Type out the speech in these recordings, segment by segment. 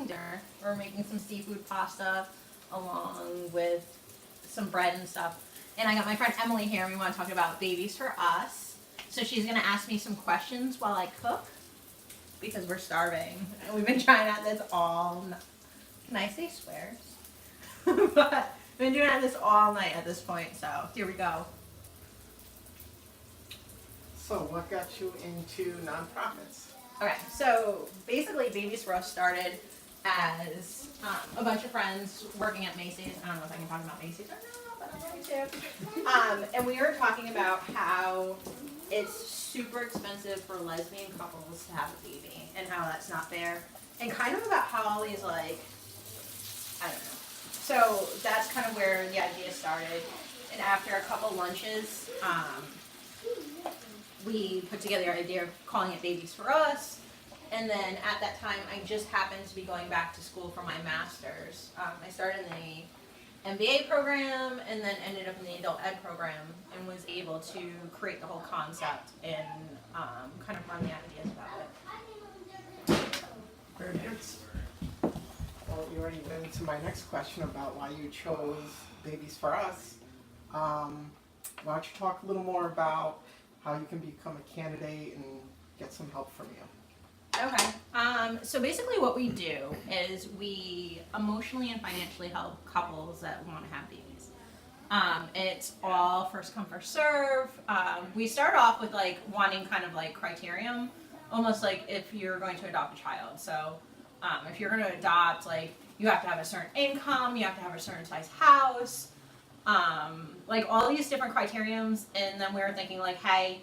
dinner. We're making some seafood pasta along with some bread and stuff. And I got my friend Emily here, and we want to talk about babies for us. So she's going to ask me some questions while I cook because we're starving. And we've been trying out this all night. Can I say swears? But we've been doing this all night at this point, so here we go. So what got you into nonprofits? Okay, so basically Babies for Us started as a bunch of friends working at Macy's. I don't know if I can talk about Macy's or not, but I'm going to. And we were talking about how it's super expensive for lesbian couples to have a baby and how that's not fair. And kind of about how all these, like, I don't know. So that's kind of where the idea started. And after a couple lunches, we put together the idea of calling it Babies for Us. And then at that time, I just happened to be going back to school for my master's. I started in the MBA program and then ended up in the adult ed program and was able to create the whole concept and kind of run the ideas about it. Very nice. Well, you already went into my next question about why you chose Babies for Us. Why don't you talk a little more about how you can become a candidate and get some help from you? Okay. So basically what we do is we emotionally and financially help couples that want to have babies. It's all first come, first serve. We start off with like wanting kind of like criterion, almost like if you're going to adopt a child. So if you're going to adopt, like you have to have a certain income, you have to have a certain size house, like all these different criterions. And then we were thinking like, hey,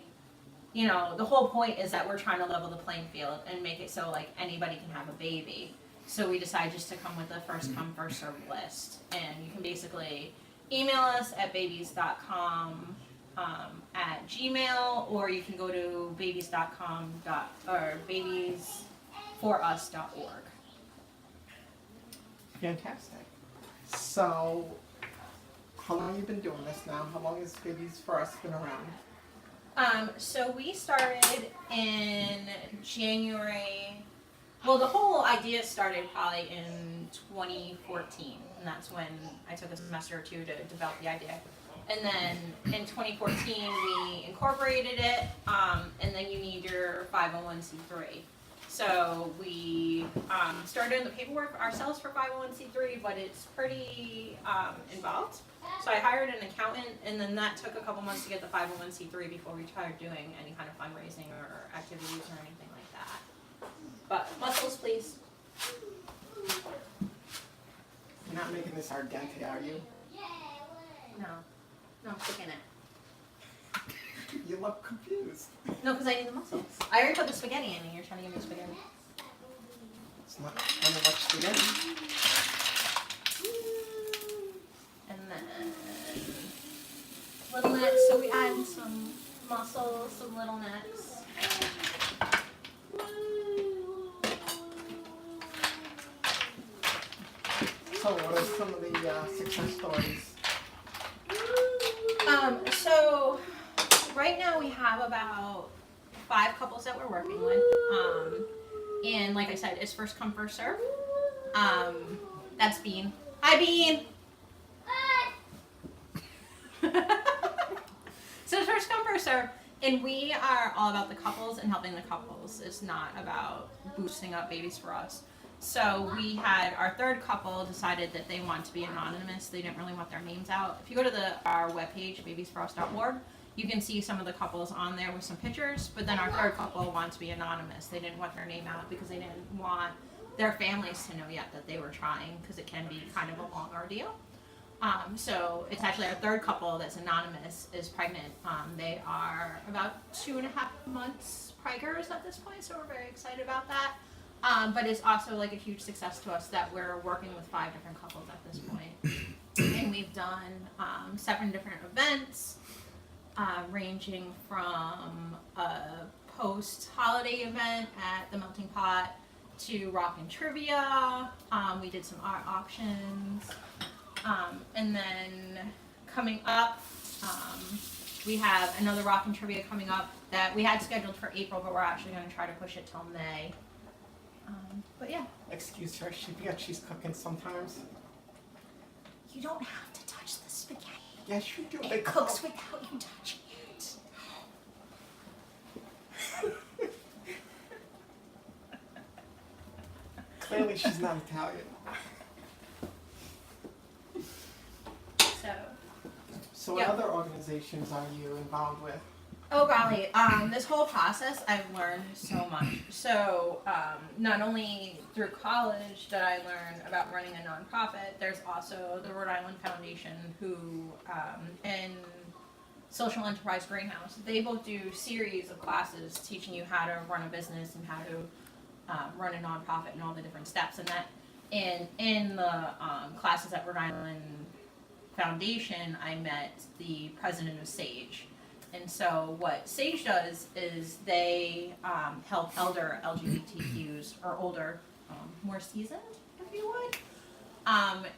you know, the whole point is that we're trying to level the playing field and make it so like anybody can have a baby. So we decided just to come with a first come, first served list. And you can basically email us at babies.com at Gmail, or you can go to babies.com or babiesforus.org. Fantastic. So, how long have you been doing this now? How long has Babies for Us been around? So we started in January. Well, the whole idea started probably in 2014, and that's when I took a semester or two to develop the idea. And then in 2014, we incorporated it, and then you need your 501c3. So we started doing the paperwork ourselves for 501c3, but it's pretty involved. So I hired an accountant, and then that took a couple months to get the 501c3 before we started doing any kind of fundraising or activities or anything like that. But muscles, please. You're not making this al dente, are you? No, I'm sticking it. You look confused. No, because I need the muscles. I already put the spaghetti in, and you're trying to give me spaghetti. It's not trying to watch spaghetti. And then little necks, so we add some muscles, some little necks. So what are some of the success stories? So right now we have about 5 couples that we're working with. And like I said, it's first come, first serve. That's Bean. Hi, Bean! So it's first come, first serve. And we are all about the couples and helping the couples. It's not about boosting up Babies for Us. So we had our third couple decided that they want to be anonymous. They didn't really want their names out. If you go to our webpage, babiesforus.org, you can see some of the couples on there with some pictures. But then our third couple wanted to be anonymous. They didn't want their name out because they didn't want their families to know yet that they were trying, because it can be kind of a long ordeal. So it's actually our third couple that's anonymous is pregnant. They are about 2.5 months preggers at this point, so we're very excited about that. But it's also like a huge success to us that we're working with 5 different couples at this point. And we've done 7 different events, ranging from a post-holiday event at the Melting Pot to rock and trivia. We did some art auctions. And then coming up, we have another rock and trivia coming up that we had scheduled for April, but we're actually going to try to push it till May. But yeah. Excuse her, she forgets she's cooking sometimes. You don't have to touch the spaghetti. Yes, you do. It cooks without you touching it. Clearly she's not Italian. So what Yeah. other organizations are you involved with? Oh golly, this whole process I've learned so much. So not only through college did I learn about running a nonprofit, there's also the Rhode Island Foundation who, and Social Enterprise Greenhouse, they both do series of classes teaching you how to run a business and how to run a nonprofit and all the different steps. And that in the classes at Rhode Island Foundation, I met the president of SAGE. And so what SAGE does is they help elder LGBTQs, or older, more seasoned, if you would.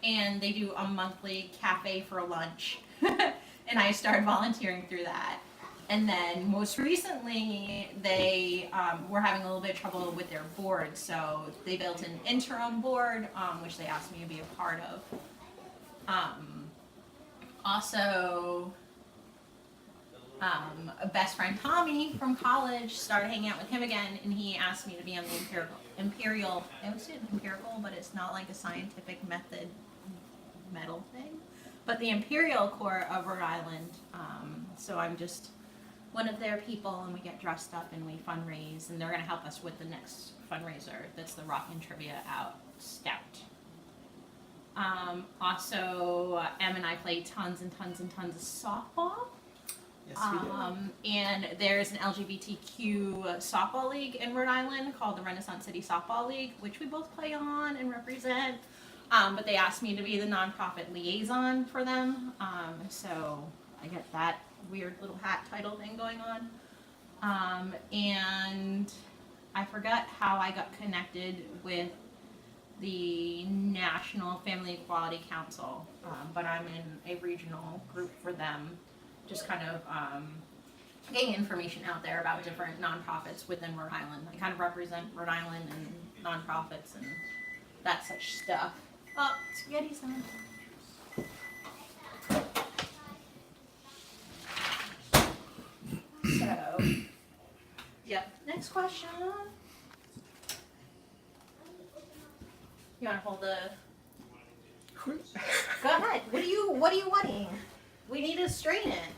And they do a monthly cafe for lunch. And I started volunteering through that. And then most recently, they were having a little bit of trouble with their board. So they built an interim board, which they asked me to be a part of. Also, a best friend Tommy from college started hanging out with him again, and he asked me to be on the imperial. I would say empirical, but it's not like a scientific metal thing. But the Imperial Corps of Rhode Island. So I'm just one of their people, and we get dressed up and we fundraise, and they're going to help us with the next fundraiser. That's the Rockin' Trivia Out Scout. Also, Em and I play tons and tons and tons of softball. Yes, we do. And there's an LGBTQ softball league in Rhode Island called the Renaissance City Softball League, which we both play on and represent. But they asked me to be the nonprofit liaison for them. So I get that weird little hat title thing going on. And I forgot how I got connected with the National Family Equality Council, but I'm in a regional group for them, just kind of getting information out there about different nonprofits within Rhode Island. I kind of represent Rhode Island and nonprofits and that such stuff. Oh, spaghetti's on. So, yep. Next question. You want to hold the? Go ahead. What are you wanting? We need to strain it.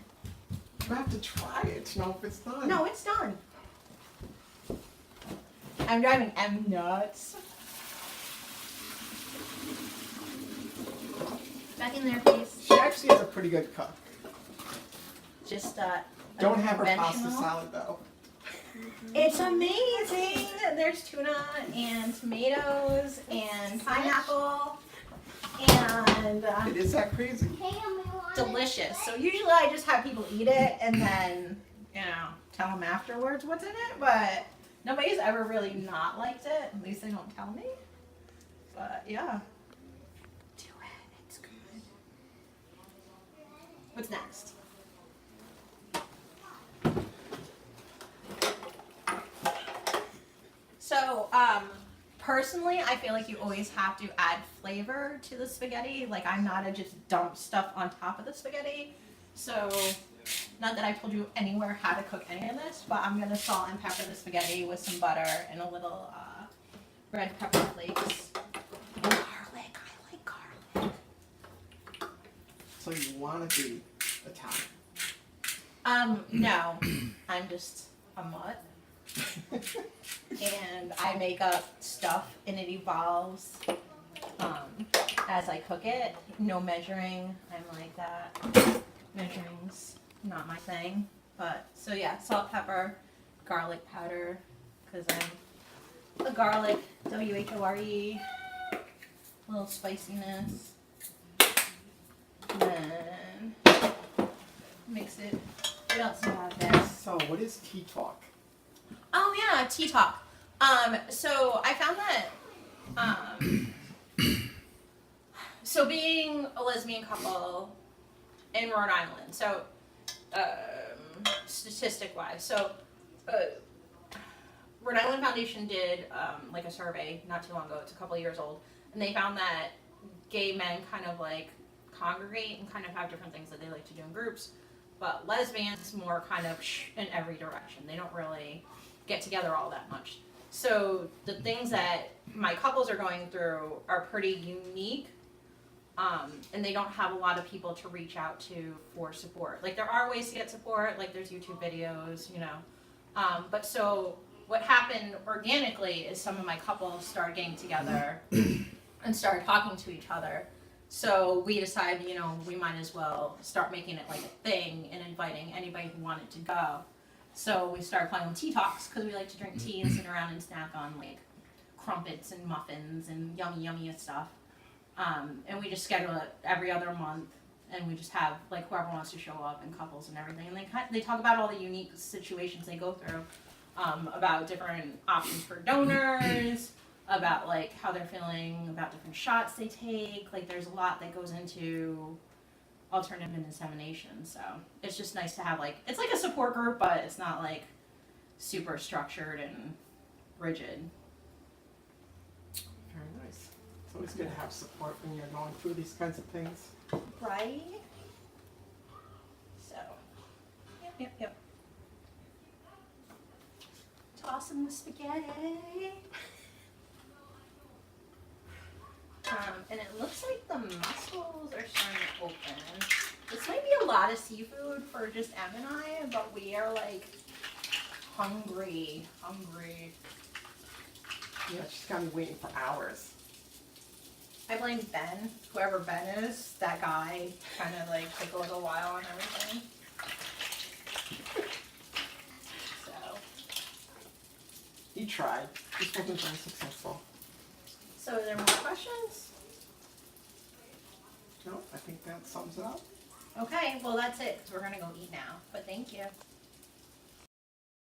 You have to try it to know if it's done. No, it's done. I'm driving Em nuts. Back in there, please. She actually is a pretty good cook. Just Don't have her pasta conventional. salad though. It's amazing. There's tuna and tomatoes and pineapple and It is that crazy. delicious. So usually I just have people eat it and then, tell them afterwards what's in it. But nobody's ever really not liked it. At least they don't tell me. But yeah. Do it. It's good. What's next? So, personally, I feel like you always have to add flavor to the spaghetti. Like, I'm not a just dump stuff on top of the spaghetti. So, not that I've told you anywhere how to cook any of this, but I'm going to salt and pepper the spaghetti with some butter and a little red pepper flakes. And garlic. I like garlic. So you want to be Italian? No. I'm just a mutt. And I make up stuff and it evolves as I cook it. No measuring. I'm like that. Measuring's not my thing. But so yeah, salt, pepper, garlic powder, because I'm a garlic, WHORE, a little spiciness. And then mix it. What else do I have there? So what is tea talk? Oh yeah, tea talk. So I found that so being a lesbian couple in Rhode Island, so statistic wise, so Rhode Island Foundation did like a survey not too long ago. It's a couple of years old, and they found that gay men kind of like congregate and kind of have different things that they like to do in groups, but lesbians more kind of in every direction. They don't really get together all that much. So the things that my couples are going through are pretty unique, and they don't have a lot of people to reach out to for support. Like there are ways to get support, like there's YouTube videos, you know. But so what happened organically is some of my couples started getting together and started talking to each other. So we decided, you know, we might as well start making it like a thing and inviting anybody who wanted to go. So we started playing tea talks because we like to drink tea and sit around and snack on like crumpets and muffins and yummy stuff. And we just schedule it every other month, and we just have like whoever wants to show up and couples and everything. And they talk about all the unique situations they go through, about different options for donors, about like how they're feeling about different shots they take. Like there's a lot that goes into alternative insemination, so it's just nice to have like, it's like a support group, but it's not like super structured and rigid. Very nice. It's always good to have support when you're going through these kinds of things. Right? So, yep. Tossing the spaghetti. And it looks like the mussels are starting to open. This might be a lot of seafood for just Em and I, but we are like hungry. Yeah, she's got me waiting for hours. I blame Ben, whoever Ben is, that guy kind of like took a little while on everything. So. He tried. Just wasn't very successful. So are there more questions? No, I think that sums it up. Okay, well that's it, because we're going to go eat now. But thank you.